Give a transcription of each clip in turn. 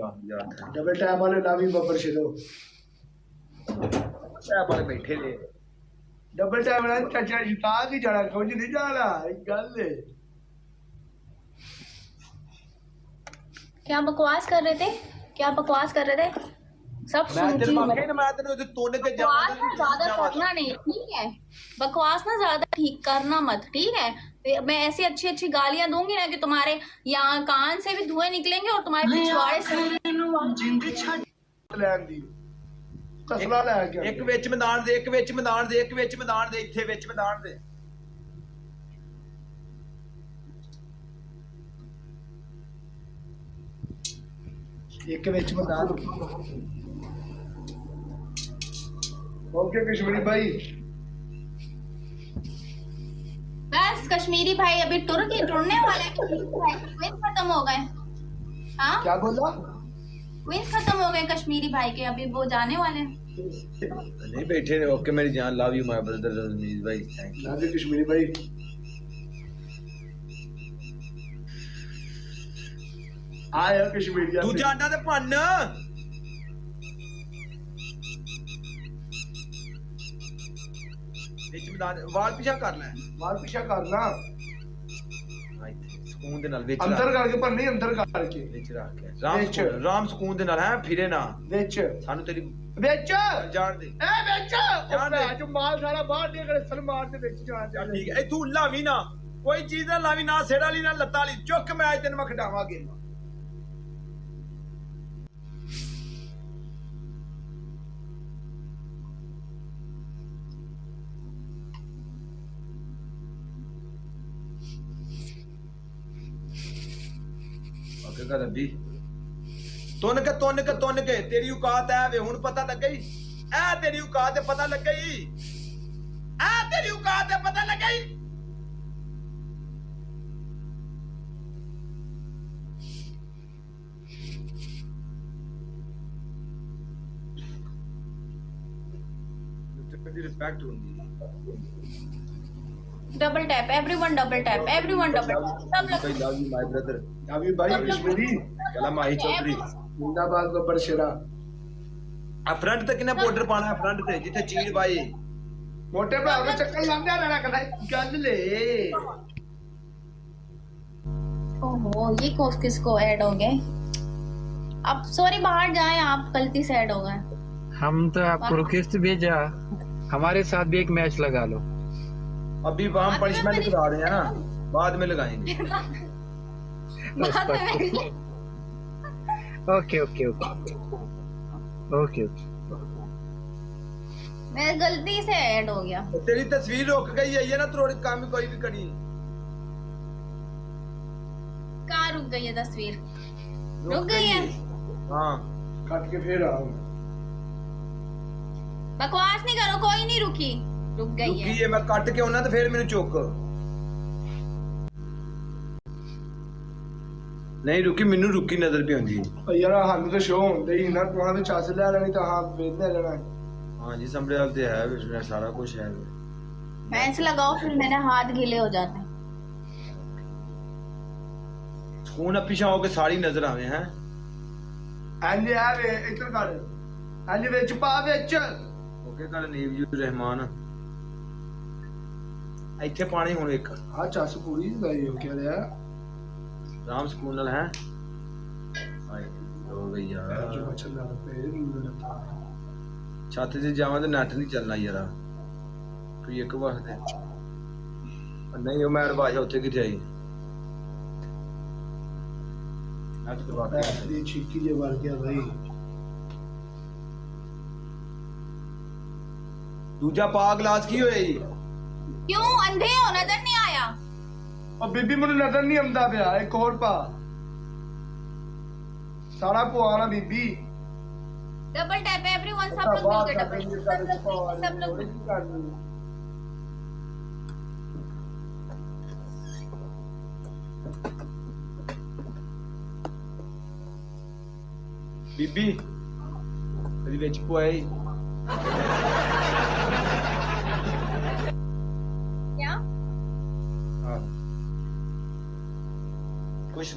Double tap वाले ना भी बब्बर शेरो टैप वाले बैठे ने डबल टैप वाला चाचा जिता की जाना कुछ नहीं जाना एक गल है। क्या बकवास कर रहे थे? क्या बकवास कर रहे थे? सब सुनती हूँ। बकवास ना ज्यादा करना नहीं, ठीक है? बकवास ना ज्यादा ठीक करना मत, ठीक है? मैं ऐसी अच्छी अच्छी गालियां दूंगी ना कि तुम्हारे यहाँ कान से भी धुएं निकलेंगे और तुम्हारे पिछवाड़े से एक विच मैदान दे, एक विच मैदान दे, एक विच मैदान दे, इत्थे विच मैदान दे। एक विच मैदान। ओके कश्मीरी भाई। बस कश्मीरी भाई अभी टुरने वाले हैं। कश्मीरी भाई क्वींस खत्म हो गए। हाँ क्या बोला? क्वींस खत्म हो गए कश्मीरी भाई के, अभी वो जाने वाले हैं। नहीं बैठे ने। ओके मेरी जान, love you my brother Rajneesh भाई, thank you. Love you Kashmiri भाई। आया कश्मीरी तू जाना ते भन्न विच मैदान वाल पिछा कर ले, वाल पिछा करना ਸਕੂਨ ਦੇ ਨਾਲ ਵਿੱਚ ਅੰਦਰ ਕਰਕੇ ਪਰ ਨਹੀਂ ਅੰਦਰ ਕਰਕੇ ਵਿੱਚ ਰੱਖ ਕੇ ਰਾਮ ਸਕੂਨ ਦੇ ਨਾਲ ਹੈ, ਫਿਰੇ ਨਾ ਵਿੱਚ ਸਾਨੂੰ ਤੇਰੀ ਵਿੱਚ ਜਾਣ ਦੇ ਵਿੱਚ ਜਾਣ ਦੇ ਜੋ ਮਾਲ ਸਾਰਾ ਬਾਹਰ ਨਿਕਲੇ ਸਲਮਾਨ ਦੇ ਵਿੱਚ ਜਾਣ ਠੀਕ ਹੈ। ਤੂੰ ਲਾਵੀ ਨਾ ਕੋਈ ਚੀਜ਼ ਨਾ ਲਾਵੀ, ਨਾ ਸਿਰ ਵਾਲੀ ਨਾ ਲੱਤਾਂ ਵਾਲੀ। ਚੁੱਕ ਮੈਂ ਅੱਜ ਤੈਨੂੰ ਮੈਂ ਖਿਡਾਵਾਂ ਗੇਮਾਂ। रब्बी तुन के तेरी औकात है वे हुण पता लग गई। ऐ तेरी औकात है पता लग गई। ऐ तेरी औकात है पता लग गई। रिस्पेक्ट होंगी। Double tap everyone, double tap everyone, double tap सब लोग। I love you my brother, love you भाई कश्मीरी। कला माही चौधरी जिंदाबाद गब्बर शेरा। आ फ्रंट ते किने बॉर्डर पाना है, फ्रंट ते जिथे चीड़ भाई मोटे भरा का चक्कर लंघा रहना कदा गल ले। ओहो ये कोस किसको ऐड हो गए? अब सॉरी बाहर जाएं, आप गलती से ऐड हो गए। हम तो आपको रिक्वेस्ट भेजा, हमारे साथ भी एक मैच लगा लो। अभी हम पनिशमेंट करा रहे हैं ना, बाद में लगाएंगे। Okay okay okay okay. मैं गलती से ऐड हो गया। तेरी तस्वीर रुक गई है ये ना, थोड़ी काम कोई भी करी। कहाँ रुक गई है तस्वीर? रुक गई है। हाँ काट के फिर आओ। बकवास नहीं करो, कोई नहीं रुकी, रुक गई है। मैं कट के आना तो फिर मेनू चुक नहीं रुकी, मेनू रुकी नजर पे आंदी यार। हानू तो शो होंदे ही ना, तुहां तो चस ले लेनी तो हां वेदे लेना। हां जी संभल ते है, इसमें सारा कुछ है। मैच लगाओ फिर मेरे हाथ गीले हो जाते हैं। खून पीछा होके सारी नजर आवे हैं। अंजे आ वे इधर कर, अंजे विच पा विच। ओके कर नीव यू रहमान ਇੱਥੇ ਪਾਣੀ ਹੁਣ ਇੱਕ ਆ ਚੱਸ ਪੂਰੀ ਗਈ ਹੋ ਗਿਆ ਰਿਹਾ ਰਾਮ ਸਕੂਨ ਨਾਲ ਹੈ। ਹਾਏ ਹੋ ਗਈ ਯਾਰ ਜੋ ਚੱਲਦਾ ਪਏ ਛੱਤ ਤੇ ਜਾਵਾਂ ਤੇ ਨੈਟ ਨਹੀਂ ਚੱਲਣਾ ਯਾਰ। ਕੋਈ ਇੱਕ ਵਾਸਤੇ ਨਹੀਂ ਉਹ ਮੈਰ ਬਾਸ਼ਾ ਉੱਥੇ ਕਿੱਥੇ ਆਈ ਨੈਟ ਤੇ ਬਾਤ ਦੀ ਛਿੱਕੀ ਜੇ ਵਰ ਗਿਆ ਭਾਈ। ਦੂਜਾ ਪਾ ਗਲਾਸ ਕੀ ਹੋਇਆ ਜੀ? क्यों अंधे हो, नजर नहीं आया? और बीबी मुझे नजर नहीं आंदा पिया। एक और पा सारा पुआना बीबी। डबल टैप एवरीवन, सब लोग मिलकर डबल, सब लोग बीबी ਇਹਦੇ ਵਿੱਚ ਪੁਆਈ क्या? कुछ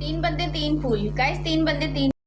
3 बंदे 3 फूल गाइस, 3 बंदे 3